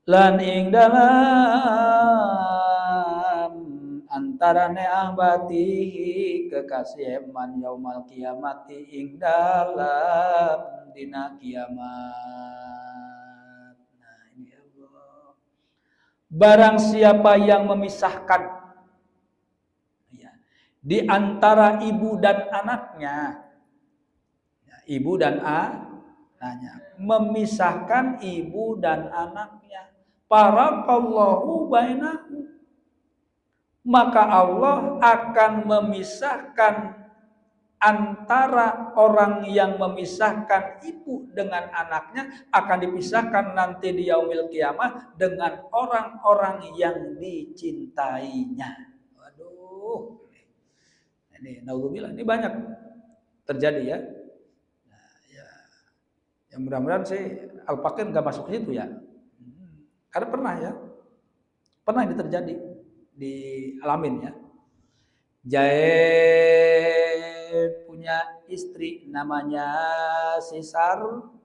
lan ing dalam antarane ahbatihi kekasih man yaumal kiamati ing dalam dina kiamat. Nah ini Allah. Barang siapa yang memisahkan ya, di antara ibu dan anaknya, ya, ibu dan anaknya, memisahkan ibu dan anaknya, farakallahu bainahu, maka Allah akan memisahkan antara orang yang memisahkan ibu dengan anaknya, akan dipisahkan nanti di yaumil kiamah dengan orang-orang yang dicintainya. Waduh, ini naudzubillah, ini banyak terjadi ya. Nah, ya, yang mudah-mudahan sih Al-Fakir nggak masuk ke situ ya. Karena pernah ini terjadi di alamin ya. Jaid punya istri namanya si Sarkunah.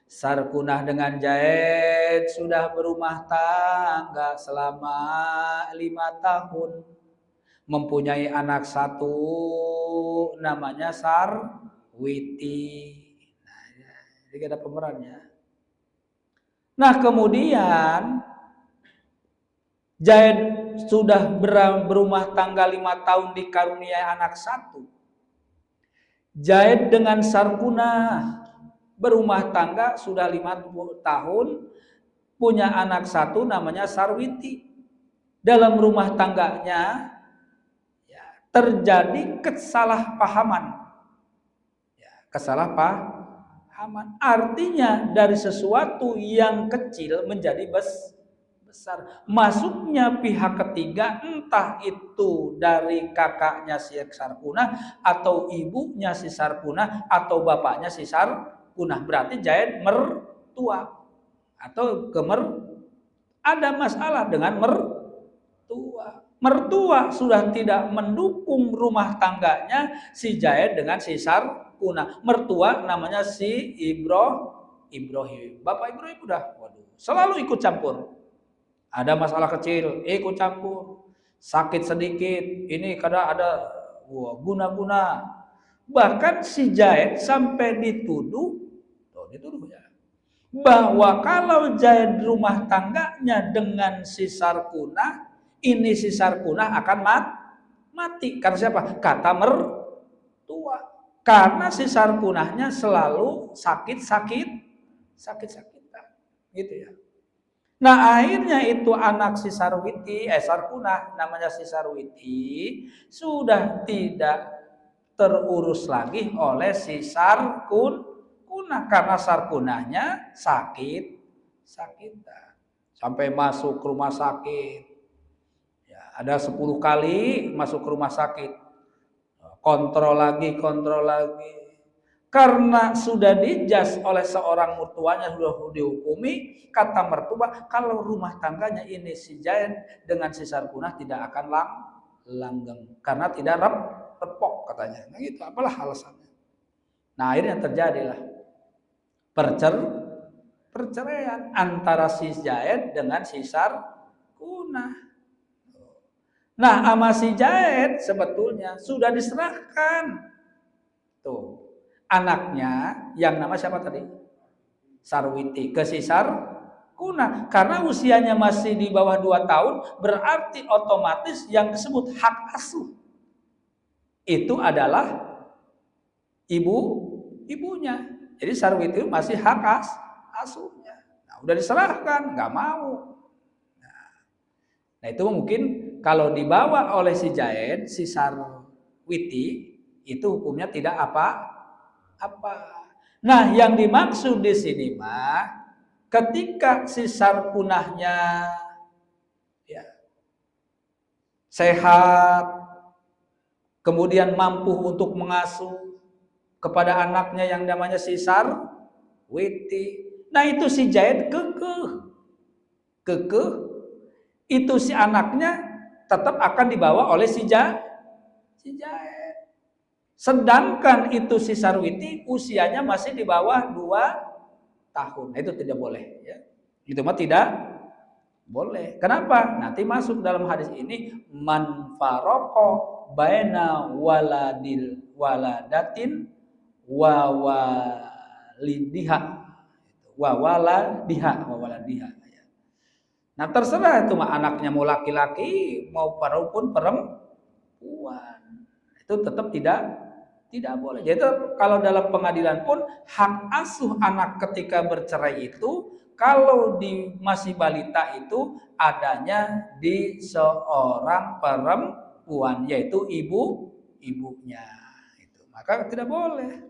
Sarkunah dengan Jaid sudah berumah tangga selama 5 tahun. Mempunyai anak satu namanya Sarwiti. Nah, jadi ada pemerannya. Nah kemudian Jaid sudah berumah tangga 5 tahun dikaruniai anak satu. Jaid dengan Sarkunah berumah tangga sudah 50 tahun, punya anak satu namanya Sarwiti. Dalam rumah tangganya ya, terjadi kesalahpahaman. Ya, kesalahpahaman artinya dari sesuatu yang kecil menjadi besar. Masuknya pihak ketiga, entah itu dari kakaknya si Sarkunah atau ibunya si Sarkunah atau bapaknya si Sarkunah, berarti Jaid mertua atau ada masalah dengan mertua sudah tidak mendukung rumah tangganya si Jaid dengan si Sarkunah. Mertua namanya si Ibrahim. Bapak Ibrahim udah selalu ikut campur. Ada masalah kecil, ikut campur. Sakit sedikit, ini kadang ada guna-guna. Bahkan si Jaid sampai dituduh ya, bahwa kalau Jaid rumah tangganya dengan si Sarkunah, ini si Sarkunah akan mati. Karena siapa? Kata mertua. Karena si Sarkunahnya selalu sakit-sakitan. Gitu ya. Nah akhirnya itu anak si Sarkunah namanya si Sarwiti sudah tidak terurus lagi oleh si Sarkunah karena Sarkunahnya sakitan sampai masuk ke rumah sakit. Ya, ada 10 kali masuk ke rumah sakit. Kontrol lagi. Karena sudah dijas oleh seorang mertuanya, sudah dihukumi, kata mertua, kalau rumah tangganya ini si Jaid dengan si Sarkunah tidak akan langgeng. Karena tidak repok katanya. Nah gitu, apalah alasannya. Nah akhirnya terjadilah perceraian antara si Jaid dengan si Sarkunah. Nah sama si Jaid sebetulnya sudah diserahkan. Tuh. Anaknya yang nama siapa tadi? Sarwiti ke si Sarkunah. Karena usianya masih di bawah 2 tahun, berarti otomatis yang disebut hak asuh itu adalah ibunya. Jadi Sarwiti masih hak asuhnya. Nah, udah diserahkan, nggak mau. Nah, itu mungkin kalau dibawa oleh si Jaid, si Sarwiti, itu hukumnya tidak apa. Nah, yang dimaksud di sini mah ketika si Sarkunahnya ya, sehat, kemudian mampu untuk mengasuh kepada anaknya yang namanya si Sarwiti. Nah, itu si Jaid kekeh itu si anaknya tetap akan dibawa oleh si Jaid. Sedangkan itu si Sarwiti usianya masih di bawah 2 tahun. Itu tidak boleh ya. Itu mah tidak boleh. Kenapa? Nanti masuk dalam hadis ini man faroko baina waladatin wa walidiha wa waladiha. Nah terserah itu mah anaknya mau laki-laki mau perempuan, itu tetap tidak boleh. Jadi kalau dalam pengadilan pun hak asuh anak ketika bercerai itu kalau masih balita itu adanya di seorang perempuan, yaitu ibunya. Itu maka tidak boleh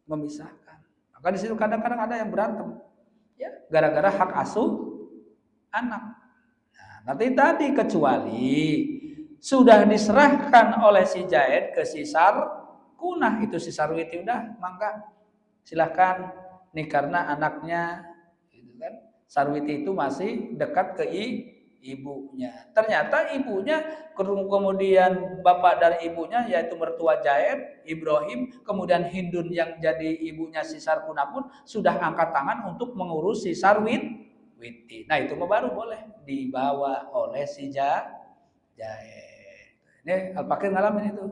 memisahkan. Maka di situ kadang-kadang ada yang berantem, ya gara-gara hak asuh anak. Nah, nanti tadi kecuali sudah diserahkan oleh si Zaid ke si Sarkunah, itu si Sarwiti udah mangga silahkan nih karena anaknya gitu kan. Sarwiti itu masih dekat ke ibunya. Ternyata ibunya kemudian bapak dari ibunya yaitu mertua Zaid, Ibrahim, kemudian Hindun yang jadi ibunya si Sarkunah pun sudah angkat tangan untuk mengurus si Sarwiti. Nah itu baru boleh dibawa oleh si Zaid. Ini Al-Fakir ngalamin itu.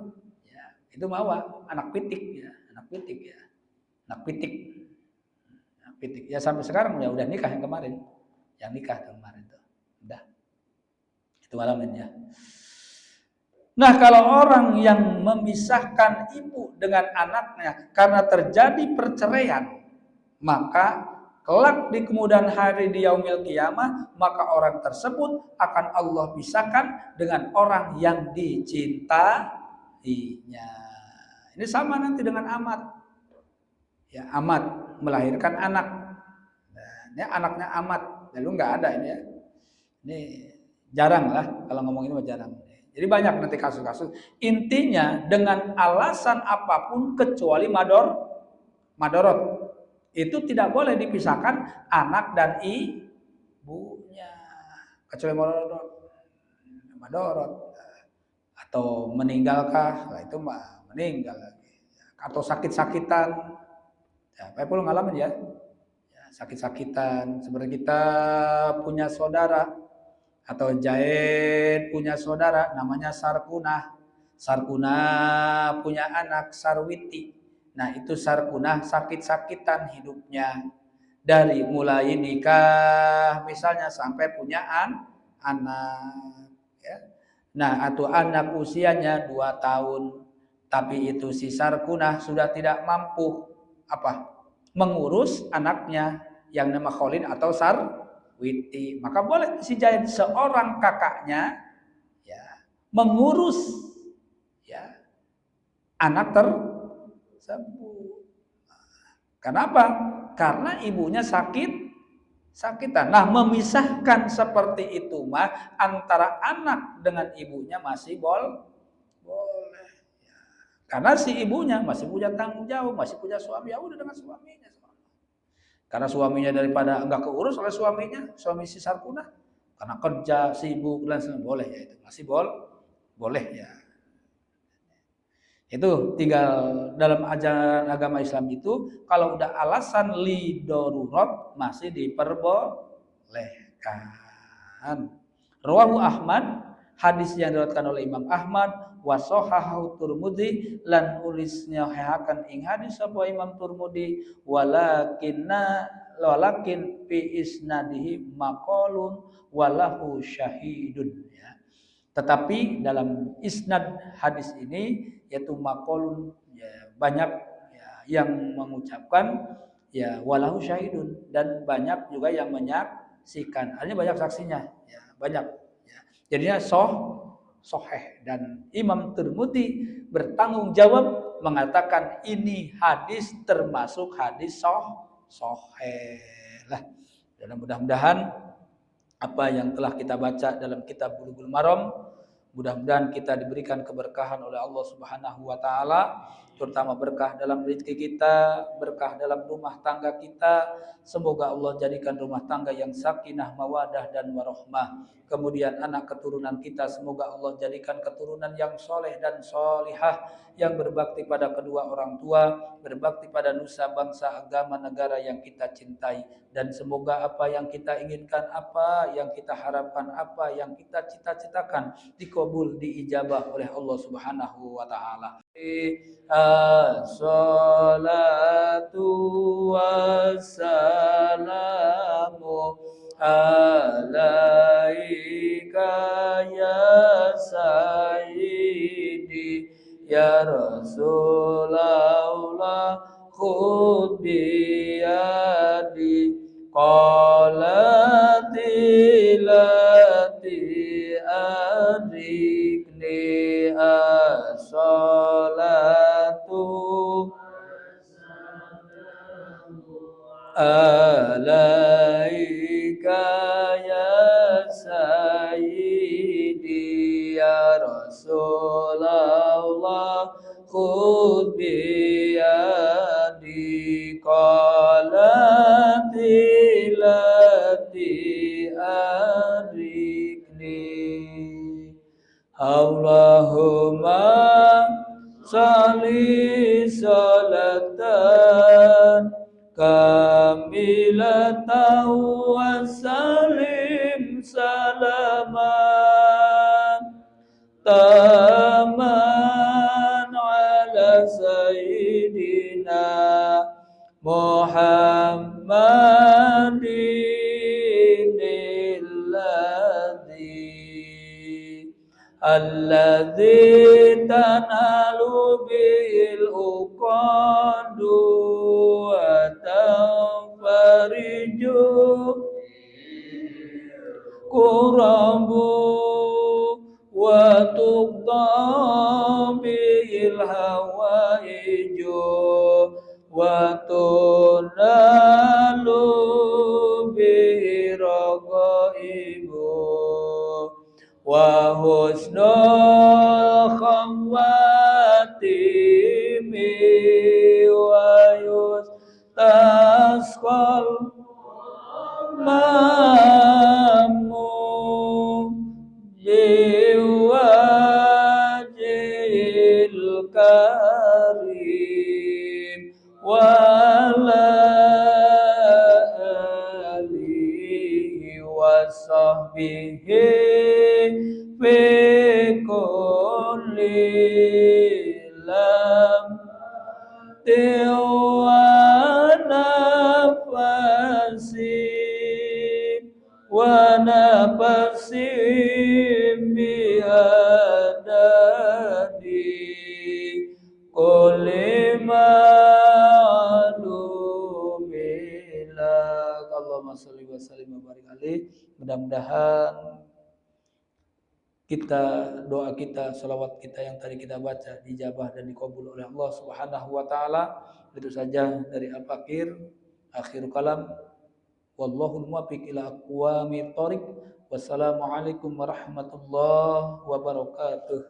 Ya, itu bawa anak pitik ya, anak pitik. Ya sampai sekarang udah nikah yang kemarin. Yang nikah kemarin tuh. Udah. Itu ngalamin ya. Nah, kalau orang yang memisahkan ibu dengan anaknya karena terjadi perceraian, maka kelak di kemudian hari di yaumil qiyamah, maka orang tersebut akan Allah pisahkan dengan orang yang dicintainya. Ini sama nanti dengan amat. Ya, amat melahirkan anak. Nah, ini anaknya amat. Lalu nggak ada ini ya. Ini jarang lah kalau ngomong ini jarang. Jadi banyak nanti kasus-kasus. Intinya dengan alasan apapun kecuali madorot. Itu tidak boleh dipisahkan anak dan ibunya kecuali madorot atau meninggalkah, lah itu mah meninggal lagi atau sakit-sakitan ya, Pak Epul ngalamin ya sakit-sakitan seperti kita punya saudara atau Zaid punya saudara namanya Sarkunah punya anak Sarwiti. Nah itu Sarkunah sakit-sakitan hidupnya dari mulai nikah misalnya sampai punya anak ya. Nah atau anak usianya 2 tahun tapi itu si Sarkunah sudah tidak mampu mengurus anaknya yang nama Khalid atau Sarwiti, maka boleh si Zaid seorang kakaknya ya mengurus ya anak tersebut. Kenapa? Karena ibunya sakitan. Nah, memisahkan seperti itu mah antara anak dengan ibunya masih boleh. Ya. Karena si ibunya masih punya tanggung jawab, masih punya suami, ya udah dengan suaminya. Karena suaminya daripada enggak keurus oleh suaminya, suami si Sarkunah, karena kerja sibuk dan sebagainya boleh ya itu masih boleh ya. Itu tinggal dalam ajaran agama Islam itu kalau udah alasan li darurat masih diperbolehkan. Rawahu Ahmad, hadis yang diriwayatkan oleh Imam Ahmad, wa shahahu Tirmidzi lan ulisnya hakan ing hadis sapa Imam Tirmidzi walakin fi isnadihi maqalun walahu syahidun ya. Tetapi dalam isnad hadis ini yaitu maqalun ya, banyak ya, yang mengucapkan ya walahu syahidun dan banyak juga yang menyaksikan. Artinya banyak saksinya ya, banyak ya. Jadinya sahih dan Imam Tirmidzi bertanggung jawab mengatakan ini hadis termasuk hadis sahih lah. Dan mudah-mudahan apa yang telah kita baca dalam kitab Bulughul Maram mudah-mudahan kita diberikan keberkahan oleh Allah Subhanahu wa taala terutama berkah dalam rezeki kita, berkah dalam rumah tangga kita. Semoga Allah jadikan rumah tangga yang sakinah, mawadah dan warahmah. Kemudian anak keturunan kita semoga Allah jadikan keturunan yang soleh dan solihah, yang berbakti pada kedua orang tua, berbakti pada nusa bangsa agama negara yang kita cintai. Dan semoga apa yang kita inginkan, apa yang kita harapkan, apa yang kita cita-citakan dikabul, diijabah oleh Allah Subhanahu wa taala. As-salatu wassalamu alaika ya sayyidi ya Rasulullah, khudh biyadi qalati lati adrikni as-salatu alaika ya sayyidi ya Rasulullah, khudh biyadi qalati lati adrikni. Allahumma salli salatan kamilatan wa salim salaman taman ala sayyidina Muhammadin alladzi tanalu bil uqadu wa tanfariju kurabu wa tuqda bil hawaiju wa tunalu bi raqaibu wa husnul khawatimi wa yustasqal mamu jiwajil karim wala alihi wa sahbihi fi kulli lamtin wa nafasin bihadadi kulli ma'lumillah. Allahumma sholli wa sallim wa barik alaih. Mudah-mudahan doa kita, salawat kita yang tadi kita baca dijabah dan dikabul oleh Allah Subhanahu wa taala. Itu saja dari Al-Fakir. Akhir kalam. Wallahul muwaffiq ila aqwamit thoriq. Wassalamualaikum warahmatullahi wabarakatuh.